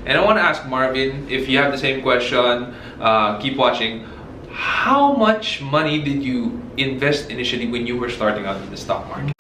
And I want to ask Marvin, if you have the same question, keep watching. How much money did you invest initially when you were starting out in the stock market?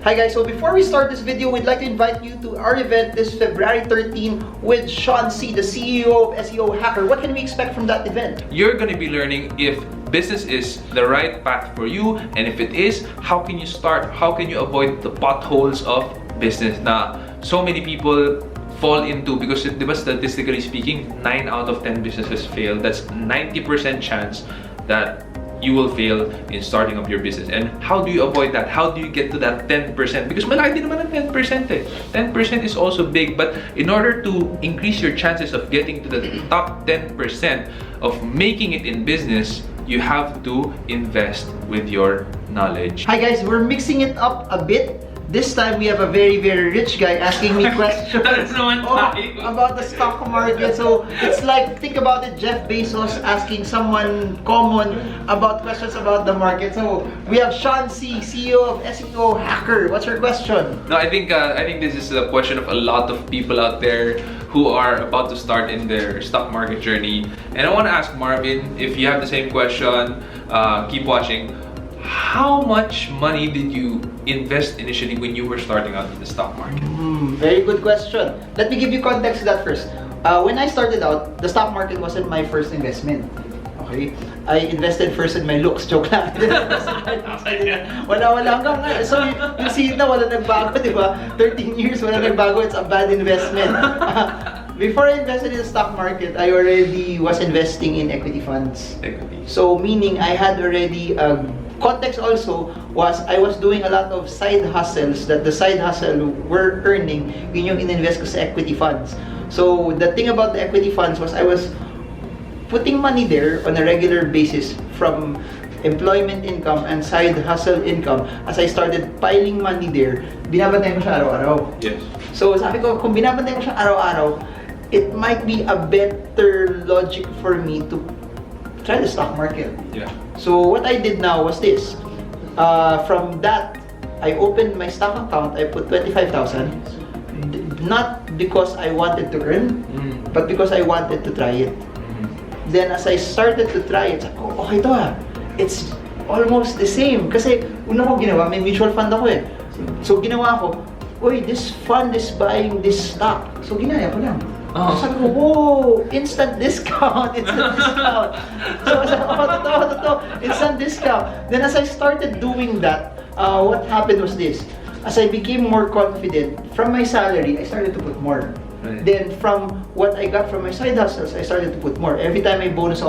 Hi guys, so before we start this video, we'd like to invite you to our event this February 13 with Sean C, the CEO of SEO Hacker. What can we expect from that event? You're going to be learning if business is the right path for you, and if it is, how can you start? How can you avoid the potholes of business na so many people fall into? Because statistically speaking, 9 out of 10 businesses fail. That's 90% chance that you will fail in starting up your business. And how do you avoid that? How do you get to that 10%? Because malaki naman ang 10% eh. 10% is also big, but in order to increase your chances of getting to the top 10% of making it in business, you have to invest with your knowledge. Hi guys, we're mixing it up a bit. This time we have a very rich guy asking me questions about the stock market. So it's like, think about it, Jeff Bezos asking someone common about questions about the market. So we have Sean C, CEO of SEO Hacker. What's your question? No, I think this is a question of a lot of people out there who are about to start in their stock market journey. And I want to ask Marvin, if you have the same question, keep watching. How much money did you invest initially when you were starting out in the stock market? Very good question. Let me give you context to that first. When I started out, the stock market wasn't my first investment. Okay? I invested first in my looks. Joke lang. Wala hanggang nga. So you see na wala nagbago, di ba? 13 years, wala nagbago. It's a bad investment. Before I invested in the stock market, I already was investing in equity funds. So meaning I had already context also was I was doing a lot of side hustles that the side hustle were earning, yun yung ininvest ko sa equity funds. So the thing about the equity funds was I was putting money there on a regular basis from employment income and side hustle income. As I started piling money there, binabantayan ko siya araw-araw. Yes. So sabi ko, kung binabantayan ko siya araw-araw, it might be a better logic for me to try the stock market. Yeah. So what I did now was this. From that, I opened my stock account. I put 25,000. Not because I wanted to earn, but because I wanted to try it. Then as I started to try it, oh, okay to ah. It's almost the same. Kasi una ko ginawa, may mutual fund ako eh. So ginawa ko, uy, this fund is buying this stock. So ginaya ko lang. Sabi ko, whoa, instant discount. So I said, totoo, instant discount. Then as I started doing that, what happened was this. As I became more confident, from my salary, I started to put more. Right. Then from what I got from my side hustles, I started to put more. Every time I bonus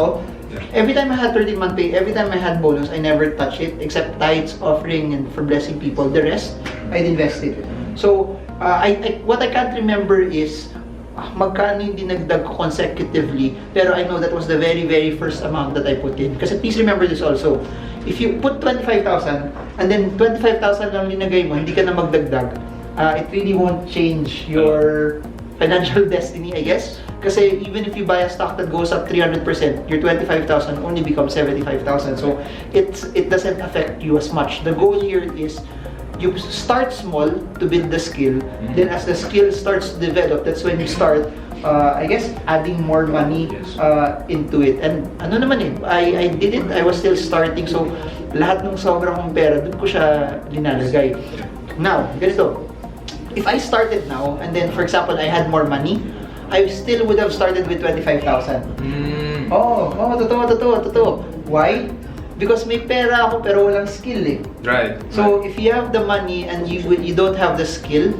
every time I had 13-month pay, every time I had bonus, I never touched it, except tithes, offering, and for blessing people. The rest, I'd invested. So, what I can't remember is, magkano yung dinagdag ko consecutively, pero I know that was the very first amount that I put in. Kasi please remember this also, if you put 25,000 and then 25,000 lang linagay mo, hindi ka na magdagdag, it really won't change your financial destiny, I guess. Kasi even if you buy a stock that goes up 300%, your 25,000 only becomes 75,000. So it doesn't affect you as much. The goal here is you start small to build the skill. Then as the skill starts to develop, that's when you start, I guess, adding more money into it. And ano naman eh, I did it, I was still starting. So lahat ng sobra kong pera, dun ko siya linalagay. Now, ganito. If I started now, and then for example, I had more money, I still would have started with 25,000. Totoo. Why? Because may pera ako pero walang skill eh. Right. So if you have the money and you don't have the skill,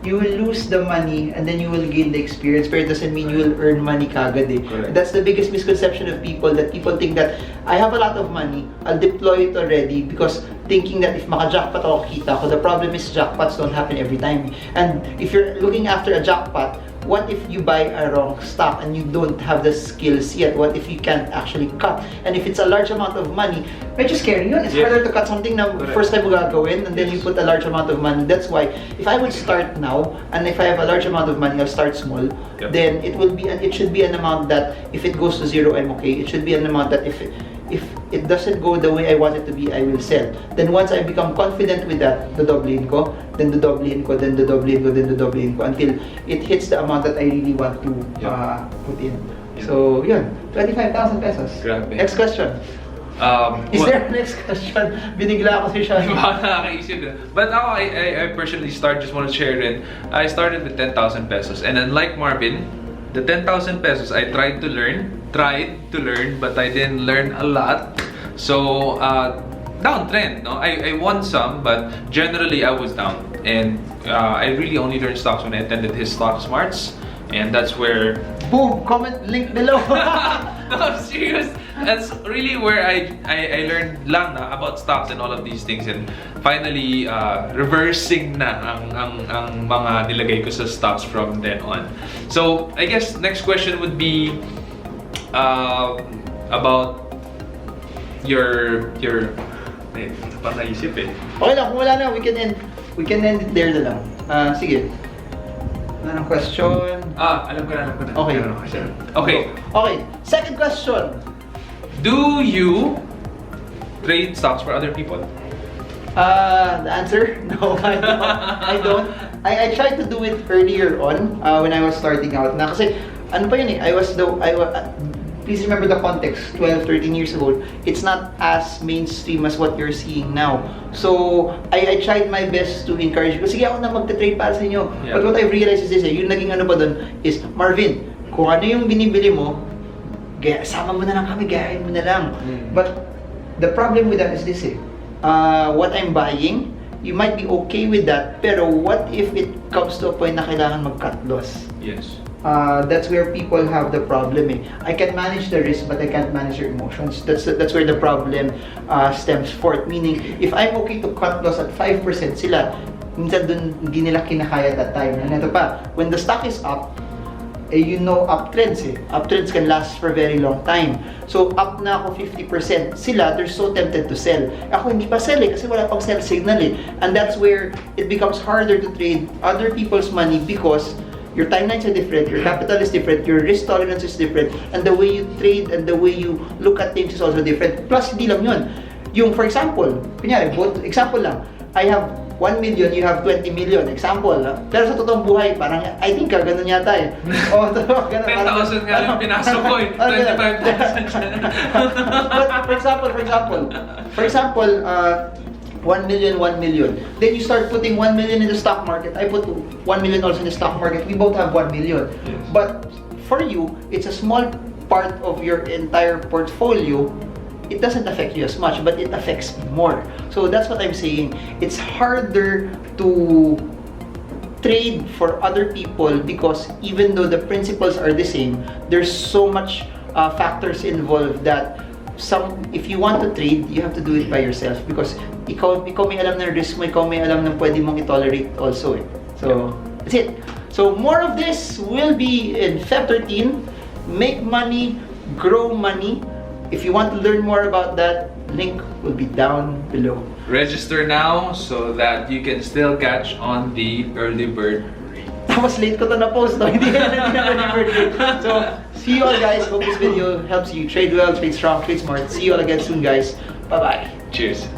you will lose the money and then you will gain the experience, but it doesn't mean you will earn money kagad eh. That's the biggest misconception of people, that people think that I have a lot of money, I'll deploy it already because thinking that if maka-jackpot ako, kita ko. The problem is jackpots don't happen every time. And if you're looking after a jackpot, what if you buy a wrong stock and you don't have the skills yet? What if you can't actually cut? And if it's a large amount of money, medyo scary yun. It's harder to cut something na first time mo gagawin and then you put a large amount of money. That's why if I would start now and if I have a large amount of money, I'll start small. Then it should be an amount that if it goes to zero, I'm okay. It should be an amount that if if it doesn't go the way I want it to be, I will sell. Then once I become confident with that, dodoblihin ko, then dodoblihin ko, then dodoblihin ko, then dodoblihin ko, until it hits the amount that I really want to put in. So, yun. 25,000 pesos. Grabe. Next question. Is there a next question? Binigla ako si Sean. But now I personally just want to share it. I started with 10,000 pesos. And unlike Marvin, the 10,000 pesos, I tried to learn, but I didn't learn a lot. So, downtrend, no? I won some, but generally I was down. And I really only learned stocks when I attended his Stock Smarts. And that's where... Boom! Comment link below! No, I'm serious. That's really where I learned lang na about stocks and all of these things. And finally, reversing na ang mga nilagay ko sa stocks from then on. So, I guess next question would be about your parang naisip eh. Okay lang, kung wala na, we can end it there na lang. Sige. Ano ng question? Alam ko na. Okay. Okay, second question. Do you trade stocks for other people? The answer? No, I don't. I tried to do it earlier on when I was starting out. Na kasi, ano pa yun eh, please remember the context, 12, 13 years ago, it's not as mainstream as what you're seeing now. So, I tried my best to encourage you. Sige, ako na magte-trade para sa inyo. Yeah. But what I realized is this, yung naging ano pa dun, is, Marvin, kung ano yung binibili mo, sama mo na lang kami, gayahin mo na lang. But, the problem with that is this what I'm buying, you might be okay with that, pero what if it comes to a point na kailangan mag-cut loss? Yes. That's where people have the problem I can manage the risk, but I can't manage your emotions. That's where the problem stems forth. Meaning, if I'm okay to cut loss at 5%, sila, minsan dun hindi nila kinakaya that time. And ito pa, when the stock is up, uptrends Uptrends can last for a very long time. So, up na ako 50%. Sila, they're so tempted to sell. Ako hindi pa sell kasi wala pang sell signal And that's where it becomes harder to trade other people's money because your timelines are different, your capital is different, your risk tolerance is different, and the way you trade and the way you look at things is also different. Plus, hindi lang yun. Yung, for example, example lang, I have 1 million, you have 20 million. Example. Pero sa totoong buhay, parang, I think, ganun yata eh. Oh, ganun. 10,000 nga yung pinasok ko eh. 25,000. But, for example, 1 million. Then you start putting 1 million in the stock market. I put 1 million also in the stock market. We both have 1 million. Yes. But for you, it's a small part of your entire portfolio. It doesn't affect you as much, but it affects me more. So that's what I'm saying. It's harder to trade for other people because even though the principles are the same, there's so much factors involved that if you want to trade, you have to do it by yourself because ikaw may alam ng risk mo, ikaw may alam ng pwede mong i-tolerate also So, that's it. So, more of this will be in Feb 13. Make money, grow money. If you want to learn more about that, link will be down below. Register now so that you can still catch on the early bird rate. Tapos late ko to na-post, no? Hindi na early bird rate. So, see you all guys. Hope this video helps you trade well, trade strong, trade smart. See you all again soon, guys. Bye-bye. Cheers.